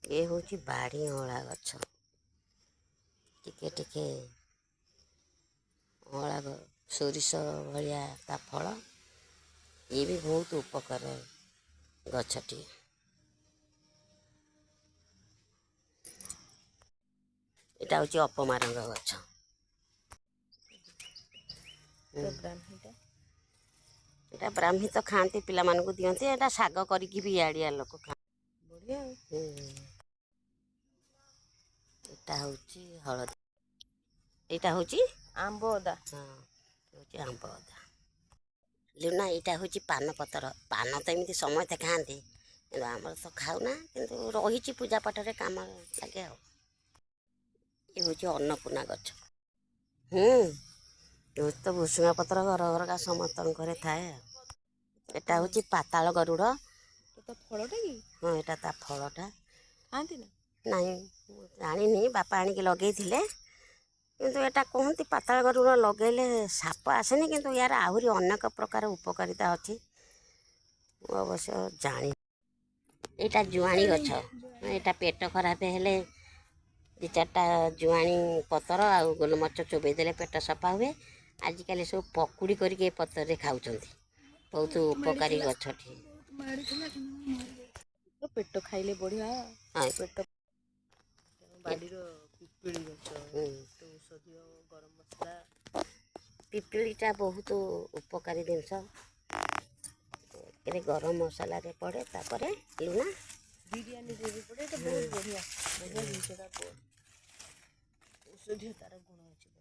ये हूँ बाड़ी अँला गछ टिके टिके अँला सोरिष भाया ता फल ये भी बहुत उपकार गछटी। एटा हूँ अपमारंग गछ। एटा ब्राह्मी तो खाती पिला मानकु दियंती। एटा साग करिकी भी आड़िया लोक खा बढ़िया। एटा हूँ हलदी। एटा हूँ आंब अदा। हाँ हूँ आंब अदा। लुना यहाँ हूँ पान पतर। पान तो एमती समस्ते खाती कि आम तो खाऊना कि रही पूजा पाठ कम लगे। ये हूँ अन्नपूर्णा गछ। तो भुसुंगा पत्र घर घर का समस्त घरे थाए। एटा हूँ पाताल गरुड़। फलटा कि हाँ यहाँ ता फलटा खाती ना नहीं जानी बापा आणिक लगे किंतु एटा कहती पाताल गरुड़ लगेले साप आसेनी किंतु यार आहरी अनेक प्रकार उपकारिता अच्छी अवश्य जानी। यहाँ जुआणी गछ। यहाँ पेट खराब हेले दी चार्टा जुआणी पतर आ गोलमरच चोबई देले पेट सफा हुए। आजिकल सब पकुड़ी करके पतर खाऊं बहुत उपकारी गछटी। पेट खाइले बढ़िया। हाँ पेट बाड़ी पिपिली गछ औषधीय गरम मसला पिपिलीटा बहुत उपकारी जिनस। गरम मसला रे पड़े तापरे लुना बिरयानी रे भी पड़े। बहुत बढ़िया बढ़िया जिनस औषधीय तार गुण अच्छी।